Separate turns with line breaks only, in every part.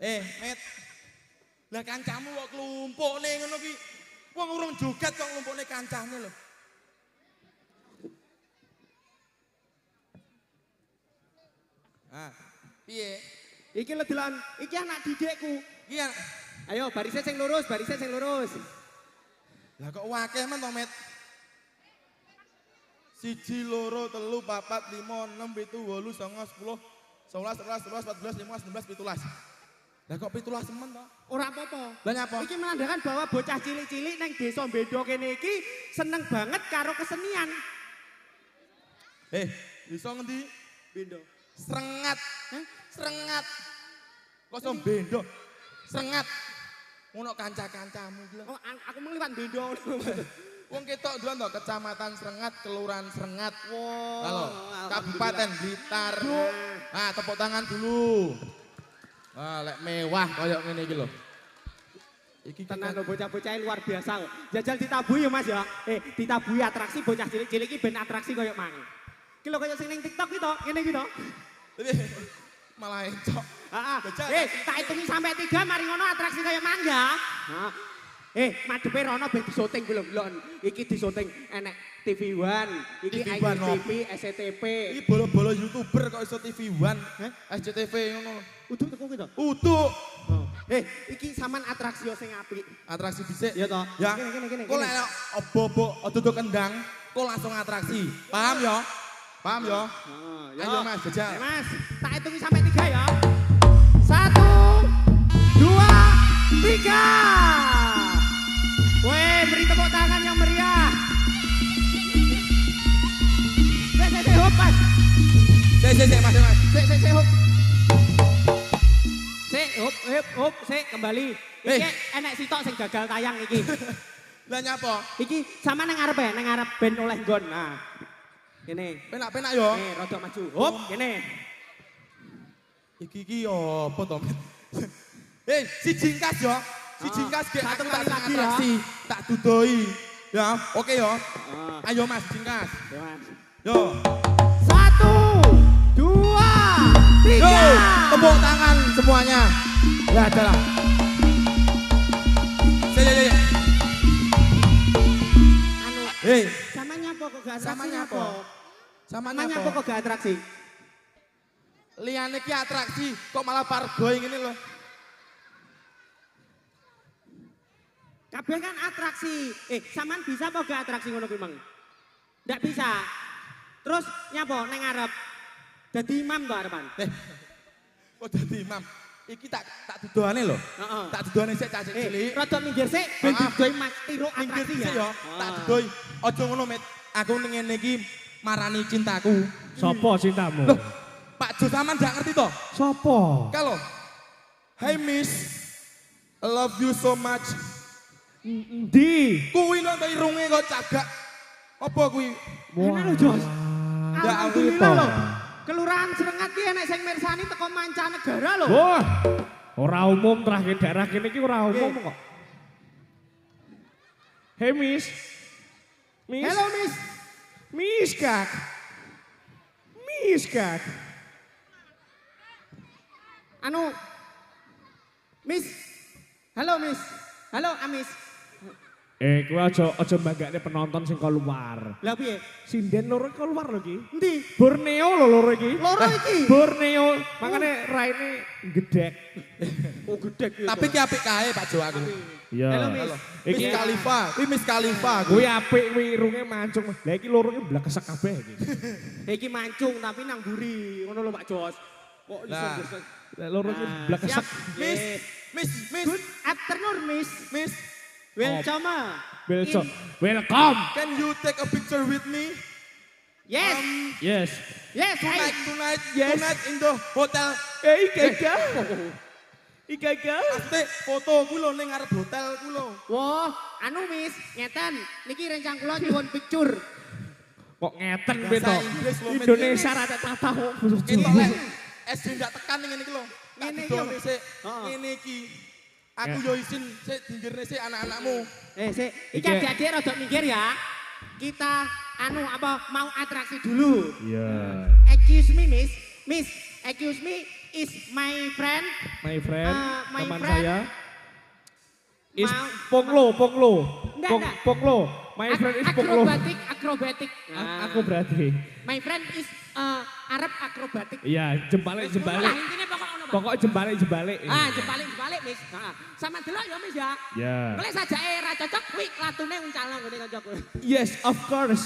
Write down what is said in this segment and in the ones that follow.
Met. Lah kancamu kok klumpukne ngono ki. Wong urung joget kok nglumpukne kancane lho. Ah, piye?
Iki lho delon, iki anak didikku.
Iki ya.
Ayo barisnya sing lurus, barisnya sing lurus.
Lah kok wakeh men to, Met? 1 2 3 4 5 6 7 8 9 10 11 12 13 14 15 16 17. Lah kok 17 men to?
Ora apa-apa.
Lah nyapa?
Iki menandakan bahwa bocah cilik-cilik neng desa Bendo kene iki seneng banget karo kesenian.
Desa ngendi?
Bendo.
Srengat. Srengat. Kok iso Bendo? Srengat. Ngono kanca-kancamu ki lho.
Oh, aku meliwat Bendo.
Wong ketok doan to Kecamatan Srengat, Kelurahan Srengat.
Wow.
Halo, Kabupaten Blitar. Ah, tepuk tangan dulu. Ah, lek mewah koyo ngene iki lho. Iki
tenan lho bocah-bocah luar biasa kok. Jajal ditabui ya Mas ya. Ditabui atraksi bocah cilik-cilik iki ben atraksi koyo mang. Iki lho koyo sing ning TikTok iki to, ngene iki to.
Malah encok.
Heeh. Tak hitungi sampai 3 mari ngono atraksi koyo mang ya. Madepe rono ben disoting belum. Iki disoting enek TV One, iki ITV, SCTV.
Iki bolo-bolo YouTuber kok iso TV One, SCTV ngono.
Uduk teko ki to?
Uduk.
Iki sampean atraksi yo sing apik.
Atraksi dhisik.
Ya to.
Ya.
Kene.
Kok lek obo-obo duduk kendang, kok langsung atraksi. Paham ya? Paham ya? Ayo Mas, jajal.
Mas, tak hitungi sampai 3 ya. 1 2 3. Weh, beri tepuk tangan yang meriah. Hop, Mas.
Mas.
Hop. Kembali. Iki enek sitok sing gagal tayang iki.
Lah nyapa?
Iki sama nang ngarep ben oleh nggon. Nah. Kene.
Penak-penak yo.
Rodok maju. Hop, kene.
Iki apa to? Si jingkas yo. Si jingkas ge
satu kali lagi
atraksi. Tak dudoi. Ya, oke yo. Ayo Mas jingkas.
Ya, Mas.
Yo.
1 2 3.
Yo, tepuk tangan semuanya. Ya, adalah. Sini.
Anu. Sama nyapa kok gak atraksi?
Sama
nyapa kok gak atraksi?
Liyane ki atraksi, kok malah pargoy ngene lho.
Kabeh kan atraksi. Sampean bisa apa gak atraksi ngono kuwi, Mang? Ndak bisa. Terus nyapa nang ngarep? Dadi imam to arepan?
Kok dadi imam? Iki tak dudoane lho. Tak dudoane sik cacik cilik.
Rada minggir sik ben didoi Mas tiru atraksi ya.
Tak dudoi. Aja ngono, Met. Aku ning ngene iki marani cintaku.
Sopo cintamu?
Loh, Pak Jo sampean gak ngerti to?
Sopo?
Kalau Hey Miss, I love you so much.
Di.
Kuwi lho irunge kok cagak. Apa kuwi?
Enak lho, Jos.
Ya
Alhamdulillah lho. Kelurahan Srengat ki enek sing mirsani teko mancanegara lho.
Wah. Ora umum terakhir daerah kene iki ora umum kok. Hey Miss.
Hello Miss.
Miss Kak.
Anu. Miss. Halo Miss. Halo Amis.
Kuwi aja mbagakne penonton sing keluar.
Lah piye?
Sinden loro keluar lho iki.
Endi?
Borneo lho loro iki.
Loro iki.
Borneo. Makane raine gedek.
Oh gedek ya.
Tapi ki apik kae Pak Jo aku.
Iya.
Halo Miss.
Miss Khalifa, kuwi Miss Khalifa.
Kuwi apik kuwi irunge mancung. Lah iki loro iki blekesek kabeh iki.
Iki mancung tapi nang mburi. Ngono lho Pak Jos. Kok iso gesek.
Lah loro iki blekesek.
Miss.
Good afternoon Miss. Welcome.
Welcome.
Can you take a picture with me?
Yes.
Yes.
Yes, hey.
Tonight
Yes.
in the hotel.
Ika.
Pasti foto ku lho ning ngarep hotel ku lho.
Wah, anu Miss, ngeten. Niki rencang kula nyuwun picture.
Kok ngeten kowe to?
Bahasa Inggris lho, Met.
Indonesia rata tata kok.
Ketok lek SD ndak tekan ning ngene iki lho.
Ngene iki
Ngene
lho.
sik. Ngene iki. Aku yo izin sik dinggirne sik anak-anakmu.
Sik. Iki adik-adik rada minggir ya. Kita anu apa mau atraksi dulu.
Iya.
Excuse me, Miss. Miss, excuse me. is my friend.
My friend,
my
teman
friend.
saya. Is
Mau-
Ponglo.
Enggak.
Ponglo. My friend is Ponglo.
Akrobatik.
Aku berarti.
My friend is Arab akrobatik.
Iya, jembalik.
Lah intine pokok ngono, Pak.
Pokok jembalik.
Jembalik, Mis. Heeh. Sama delok ya, Mis ya.
Ya.
Kowe sajake ra cocok, kuwi latune uncalno ngene kancaku.
Yes, of course.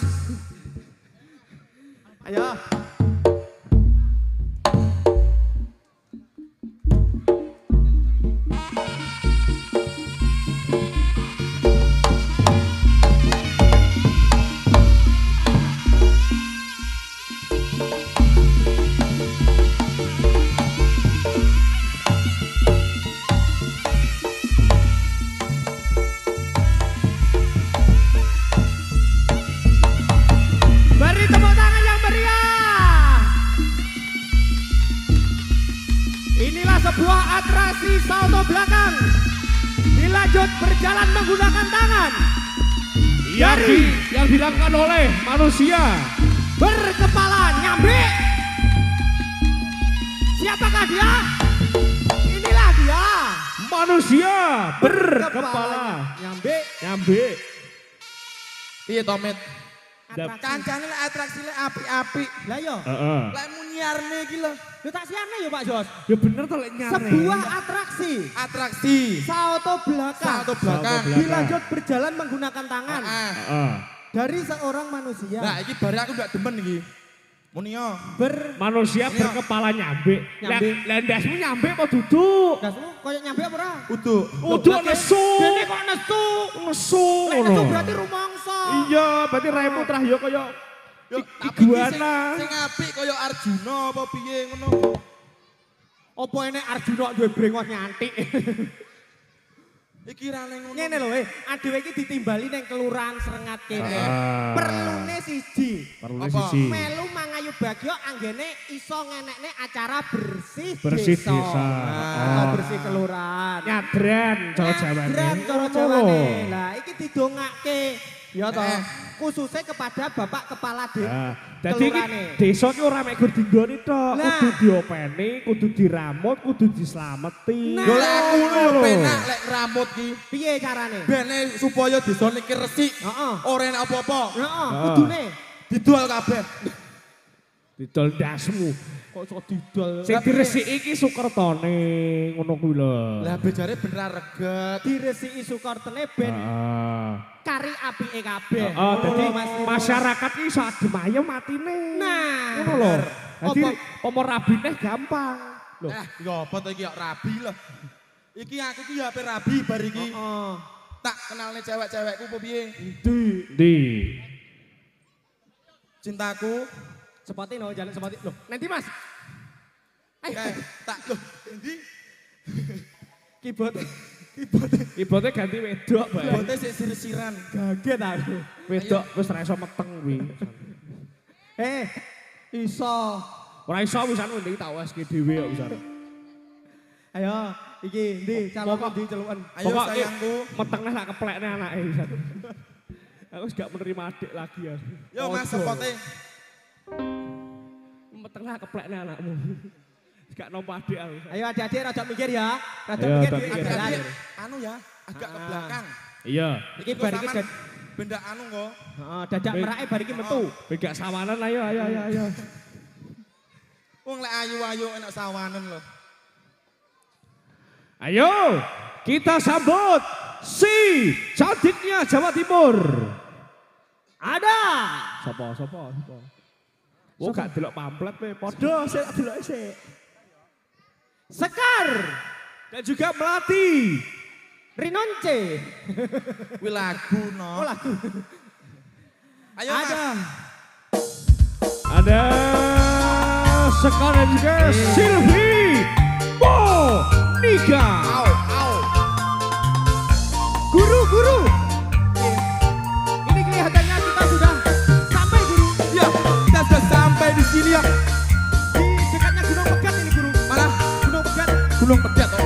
Ayo. Beri tepuk tangan yang meriah. Inilah sebuah atraksi salto belakang. Dilanjut berjalan menggunakan tangan.
Yang dilakukan oleh manusia.
Berkepala nyambi. Siapakah dia? Inilah dia.
Manusia berkepala
nyambi.
Piye Tomit?
Dap-
Kancane lek atraksi lek apik-apik.
Lah yo.
Heeh.
Lek mu nyiarne iki lho.
Lu tak siarne yo Pak Jos.
Ya bener to lek nyare.
Sebuah atraksi
Atraksi.
salto belakang.
Salto belakang.
belakang.
Dilanjut berjalan menggunakan tangan
Ah.
Heeh.
dari seorang manusia.
Nah, iki bare aku ndak demen iki. Muni yo.
Manusia
Iya.
berkepala nyambe.
Nyambe.
Lah ndasmu nyambe apa duduk?
Dasmu koyo nyambi apa ora?
Udu.
Udah nesu.
Dene kok nesu.
Nesu
Lek
ngono.
nesu berarti rumangsa.
Iya, berarti raimu trah yo kaya
Yo, tapi iki
iguana.
sing apik kaya Arjuna apa piye ngono.
Apa ene Arjuna duwe brengos nyantik.
Iki ra ning ngono.
Ngene lho, adewe iki ditimbali ning kelurahan Serengat kene.
Ah.
Perlune siji.
Perlu
Apa?
sisi.
Melu mangayu bagyo anggene iso ngenekne acara bersih
Bersih
desa.
desa.
Atau bersih kelurahan.
Nyadran cara jawane.
Nyadran cara jawane. Lah iki didongake. Ya toh, khususnya kepada Bapak Kepala
Nah, dadi iki
kelurahane.
desa ki ora mek gur dinggoni tok,
Lah.
kudu diopeni, kudu diramut, kudu dislameti.
Nah.
Yo lek aku ngono yo penak lek rambut ki.
Piye carane?
Bene supaya desa niki resik.
Heeh.
Ora enak apa-apa.
Heeh, kudune.
Didol kabeh.
Didol dasmu.
Kok iso didol?
Sing diresiki iki Sukertone ngono kuwi lho.
Lah bejare bener reget.
Diresiki Sukartene ben
Heeh.
kari apike kabeh.
Oh, dadi
Ngono, Mas.
masyarakat iki iso adem ayem matine.
Nah,
Ngono lho. Dadi
Apa-
pomo rabine gampang. Lho.
Ya apa to iki kok rabi lho. Iki aku ki ya ape rabi bar iki.
Heeh.
Tak kenalne cewek-cewekku apa piye?
Di.
Cintaku.
Sepotin loh, jalan sepotin. Loh, nanti Mas. Ayo,
Tak lho. Endi?
keyboard.
Ibote ganti wedok, Pak.
Bote sik sir-siran.
Gaget aku.
Wedok wis ora iso meteng kuwi.
Iso.
Ora iso wisan ndek tak weske dhewe kok wisan.
Ayo, iki ndi calon
Pokok-
ndi celukan.
Ayo
Pokoknya
sayangku.
metengnya tak kepleknya anaknya wisan. Aku wis gak menerima adik lagi ya.
Yo Mas sepote.
Metengnya kepleknya anakmu. Gak nompo adik aku.
Ayo adik-adik rada mikir ya. Rada
Ayo,
mikir
rada
duit
mikir.
jalan.
Agak anu ya, agak ke belakang.
Iya.
Iki bar iki
Saman benda anu kok.
heeh, dadak merake bar iki metu.
Bega sawanan ayo.
Wong lek ayu-ayu enak sawanen lho.
Ayo, kita sambut si cantiknya Jawa Timur.
Ada.
Sopo. Wong gak delok pamflet we, padha sik delok sik.
Sekar.
Dan juga Melati.
Rinonce.
Kuwi lagu no.
Oh lagu.
Ayo Mas.
Ada Sekar dan juga Silvi Monika.
Au, au.
Guru. Ini kelihatannya kita sudah sampai guru.
Ya, kita sudah sampai di sini ya.
Di dekatnya Gunung Pegat ini guru.
Mana?
Gunung Pegat.
Gunung Pegat oh.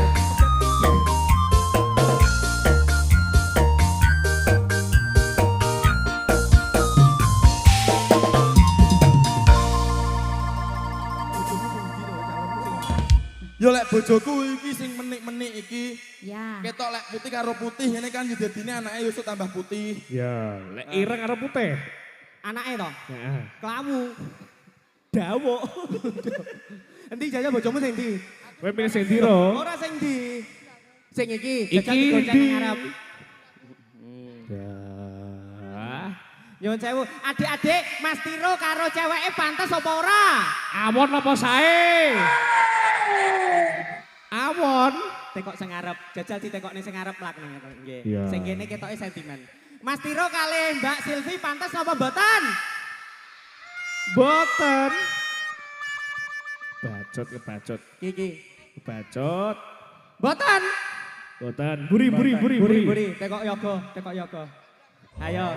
Yo lek bojoku iki sing menik-menik iki.
Ya.
Ketok lek putih karo putih ngene kan yo dadine anake yo tambah putih.
Ya, lek ireng karo putih.
Anake to.
Heeh.
Kelamu.
Dawuk.
Endi jajal bojomu sing ndi?
Kowe pilih sing ndi, Ro?
Ora sing ndi. Sing iki,
Iki
jajal digonceng
ndi?
nang ngarep.
Ya.
Nyuwun sewu, adik-adik Mas Tiro karo ceweke pantes apa ora?
Awon apa sae? Awon.
Tekok sing ngarep, jajal ditekokne sing ngarep lak nggih.
Iya.
Sing kene ketoke sentimen. Mas Tiro kalih Mbak Silvi pantes apa mboten?
Boten. Bacot kebacot.
Iki.
Kebacot.
Mboten.
Boten. Buri.
Buri, tekok yoga. Ayo.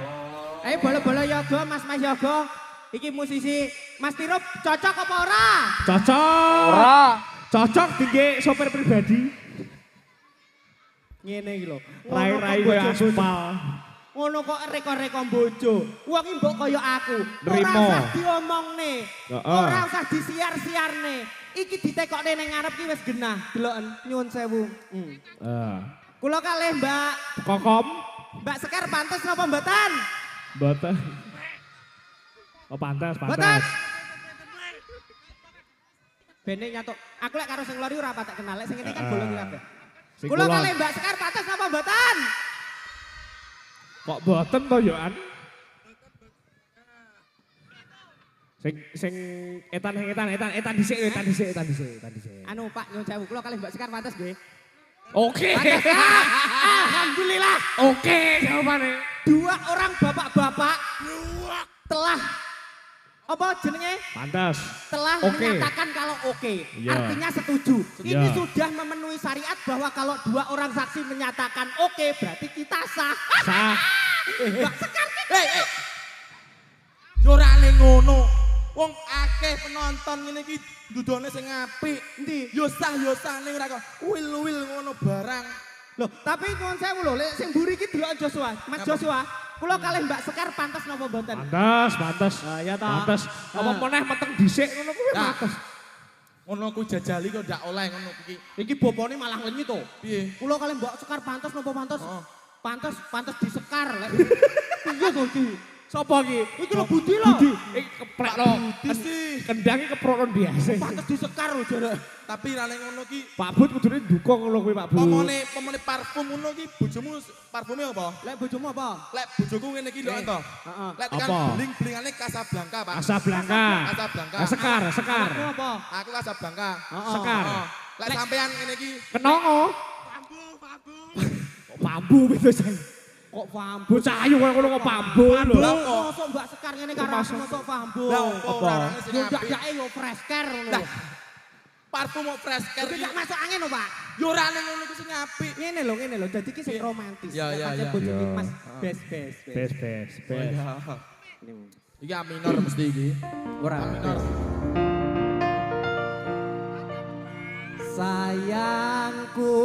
Ayo bola-bola yoga, Mas yoga. Iki musisi Mas Tiro cocok apa ora?
Cocok.
Ora.
Cocok tinggi sopir pribadi.
Ngene iki lho.
Rai-rai koyo aspal.
Ngono kok reko-reko bojo. Wong iki mbok kaya aku. Ora
Nrimo.
usah diomongne.
Heeh.
Ora usah disiar-siarne. Iki ditekokne ning ngarep ki wis genah. Deloken nyuwun sewu. Kula kalih Mbak
Kokom.
Sekar pantes napa mboten?
Boten. Oh pantas.
Mboten. Bene nyatuk. Aku lek karo sing lori ora patek kenal. Lek sing ngene kan bolong kabeh.
Sing
Kula
kulon.
kalih Mbak Sekar pantes napa mboten?
Kok boten to yo an? Sing etan dhisik.
Anu Pak nyuwun sewu. Kula kalih Mbak Sekar pantes nggih.
Oke.
Alhamdulillah.
Oke jawabannya.
Dua orang bapak-bapak telah apa jenenge?
Pantas.
Telah
Oke.
menyatakan kalau oke.
Iya.
Artinya setuju.
Iya.
Ini sudah memenuhi syariat bahwa kalau dua orang saksi menyatakan oke berarti kita sah.
Sah.
Mbak Sekar
Yo ora ning ngono. Wong akeh penonton ngene iki dudone sing apik.
Endi?
Yo sah ning ora kok wil-wil ngono barang.
Loh, tapi nyuwun sewu lho, lek sing mburi iki deloken Joshua. Mas Joshua, kula kalih Mbak Sekar pantas napa mboten?
Pantas.
Ah, ya ta.
Pantas. Apa meneh meteng dhisik ngono kuwi
Nah.
pantas.
Ngono kuwi jajali kok ndak oleh ngono iki.
Iki bopone malah wengi to.
Piye?
Kula kalih Mbak Sekar pantas napa pantas?
Oh.
Pantas disekar lek. Iya to iki.
Sapa iki?
Iki lho Budi lho.
Iki keplek lo.
Budi.
Kendangnya keprokon biasa.
Pantes disekar lho jare.
Tapi ra ning ngono ki
Pak Bud kudune dukung ngono kuwi Pak Bud.
pomone parfum ngono ki bojomu parfume apa?
Lek bojomu apa?
Lek bojoku ngene iki lho to.
Heeh.
Lek tekan
Apa?
bling-blingane Casablanca, Pak.
Casablanca.
Casablanca.
Sekar.
Aku apa?
Aku Casablanca.
Heeh.
Sekar.
Oh. Lek sampean ngene iki
Kenongo. Kok bambu gitu say.
Kok paham?
Bocah ayu kok ngono kok bambu lho.
Lah,
Mosok Mbak Sekar ngene karo aku mosok pambu.
lah opo
Apa?
orangane sing
Yo
apik.
ndake yo fresh care ngono.
Lah, parfum mau fresh care
Tapi
iki.
gak masuk angin lho, Pak.
Yo ora ning ngono ku sing apik.
Ngene lho. Dadi ki sing romantis.
Iya,
Lek
iya,
pancen
iya.
bojomu
Iya.
Mas best.
Bes.
Iki A minor mesti iki.
Ora.
A minor.
Sayangku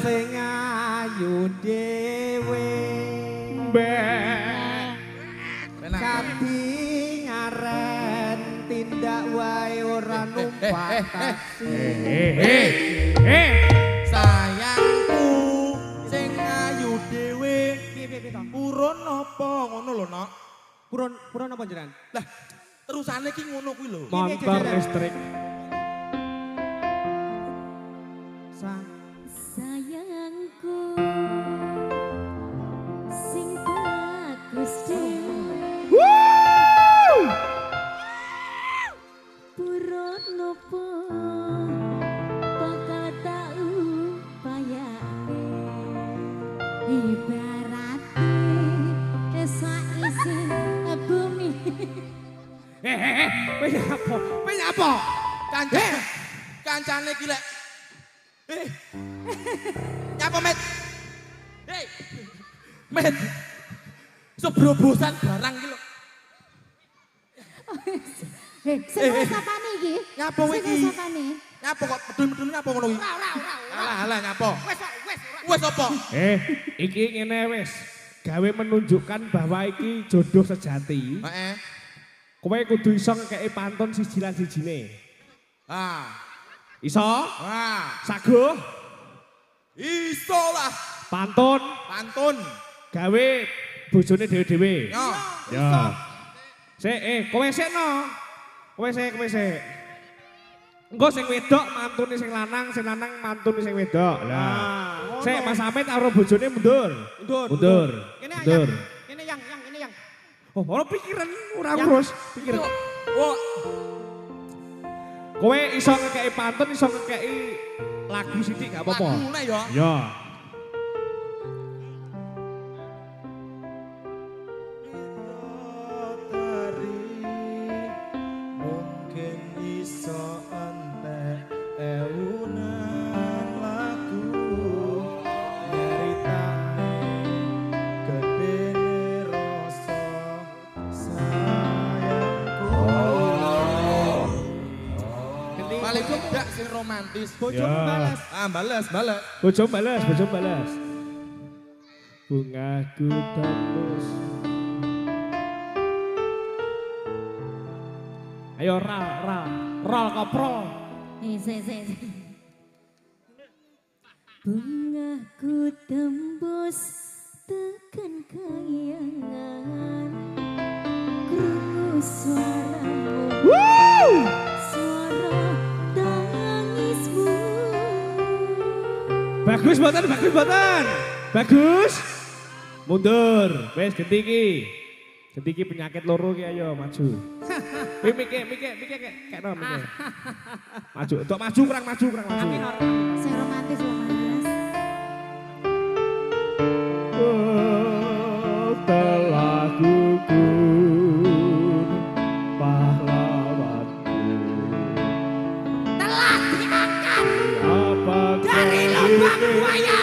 sing ayu dhewe
Enak.
kanthi ngaren tindak wae ora numpak taksi.
Sayangku sing ayu dhewe
Piye to?
purun apa ngono lho, Nok.
Purun apa jenengan?
Lah, terusane ki ngono kuwi lho.
Motor listrik.
Sayangku sing bagus dhewe purun nopo bakal tak upayane ibarate sak isin bumi
Kowe nyapa?
Kancane ki lek. Nyapa, Met? Hei. Met. Sebrobosan barang ki lho.
sing sapane iki
Nyapa kowe iki?
sing sapane
Nyapa kok medun-medun nyapa ngono ki? Alah, nyapa. Wes apa?
Iki ngene wis. Gawe menunjukkan bahwa iki jodoh sejati.
Heeh.
Kowe kudu iso ngekeki pantun siji lan sijine.
Ah,
Iso?
wah,
Saguh?
iso lah.
Pantun?
Pantun.
Gawe bojone dhewe-dhewe.
Yo.
Ya. Kowe sik no. Kowe sik. Engko sing wedok mantune sing lanang mantune sing wedok. Lah. Sik Mas Amit karo bojone mundur. Mundur.
Kene yang.
Oh, ora pikiran ora urus, pikiran.
Oh,
Kowe iso ngekeki pantun, iso ngekeki lagu sithik gak apa-apa.
lagu nek yo.
Ya.
Mungkin iso entek ewunan lagu nyeritane gedene rasa sayangku.
Paling tidak sing romantis.
Bojo
Ya.
balas.
Ah, balas.
Bojo balas. Bungaku tembus. Ayo rol koprol.
Se. Bungaku tembus tekan kayangan. Krungu suaramu. Suara tangismu.
Bagus boten. Bagus. Mundur. Wes ganti iki. Ganti iki penyakit loro ki ayo maju. Mikir kekno mikir. Maju, untuk maju kurang maju.
Saya romantis loh Mas.
Telah gugur pahlawanku.
Telah diangkat
Apa
dari lubang buaya.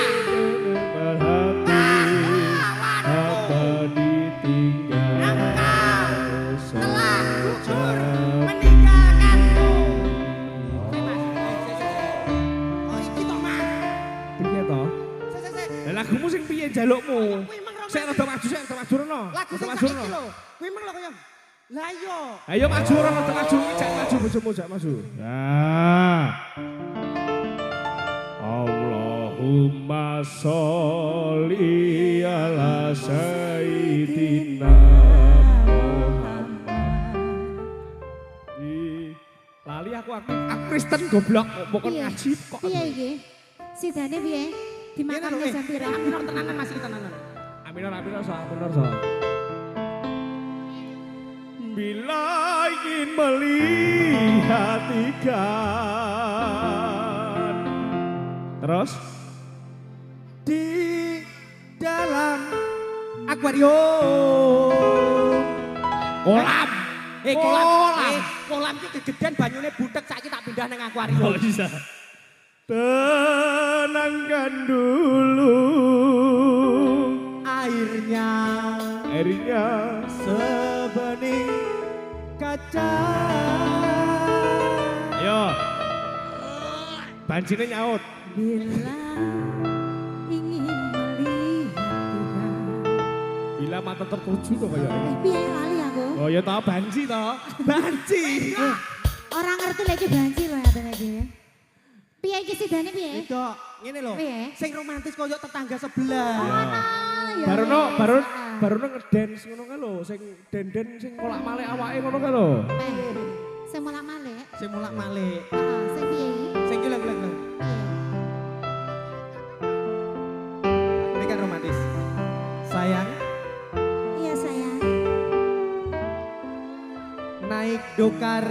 Apa ditinggal
Telah gugur meninggalkanku. Oh iki to Mas.
Piye to?
Sik.
Lah lagumu sing piye jalukmu?
Kuwi emang romantis.
Sik rada maju rono.
Lagu sing
Rada
saiki lho. Kuwi emang lho koyo. Lah iya.
Ayo maju rono, maju iki jak maju bojomu jak maju. Nah. Allahumma sholli ala sayyidina Muhammad. Lali aku Kristen goblok pokok ngaji kok.
Piye iki? Sidane piye? Dimakan
Ngene lho,
jam pira?
Aminor tenanan Mas iki tenanan.
Aminor so. Bila ingin melihat ikan. Terus?
Di dalam akuarium.
Kolam.
Kolam iki kegedean banyune butek saiki tak pindah ning akuarium.
Bisa. Tenangkan dulu
Airnya sebening kaca.
Ayo. Banjine nyaut.
Bila ingin melihat Tuhan.
Bila mata tertuju to kaya.
Piye lali aku?
Oh ya tau banji to. Banji.
Orang ngerti lagi banci loh katanya iki. Piye iki sidane piye?
Itu ngene lho.
Piye?
Sing romantis koyo tetangga sebelah.
Ya.
Baru ngedance ngono kae lho, sing den-den sing kolak-malik awake ngono kae lho.
Sing molak-malik.
Sing mulak-malik.
Heeh, sing piye iki?
Sing ki lho.
Piye?
Ini kan romantis. Sayang,
Iya sayang.
naik dokar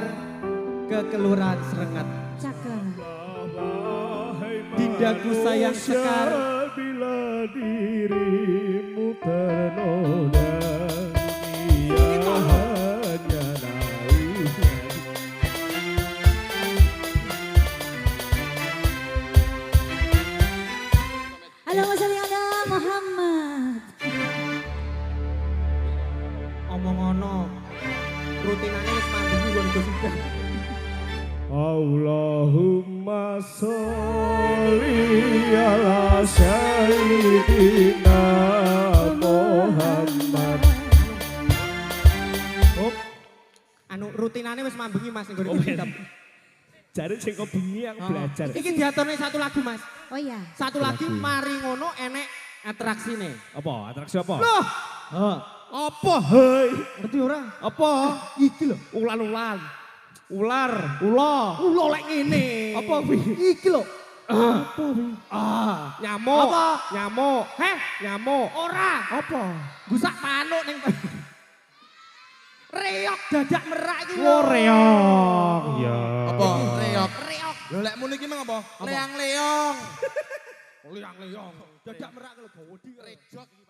ke Kelurahan Serengat.
Cakep.
Dindaku sayang sekar.
Bila dirimu ternoda dunia hanya naungan.
Allahumma sholli ala Muhammad.
Omong ono. Rutinane wis mandiri nggon go sudah.
Allahumma sholli ala sayyidina Muhammad.
Anu rutinane wis mambengi Mas nggon go sudah.
Jare sing kok bengi aku belajar.
Iki diaturne satu lagu, Mas.
Oh iya.
Satu lagi mari ngono enek atraksine.
Apa? Atraksi apa?
Loh,
Apa? Hei.
ngerti ora?
Apa?
Iki lho.
Ulan-ulan. Ular, ula.
Ulo lek ngene.
Apa kuwi?
Iki lho.
Apa kuwi? Nyamuk.
Apa?
Nyamuk.
Heh,
Nyamuk.
ora.
Apa?
Gusak manuk ning reok dadak merak iki lho.
Oh, reok. Ya.
Apa? Reok.
Reok.
Lho lek muni iki mang apa? Leang-leong.
Leang-leong. Dadak merak lho bawa di
Rejok iki.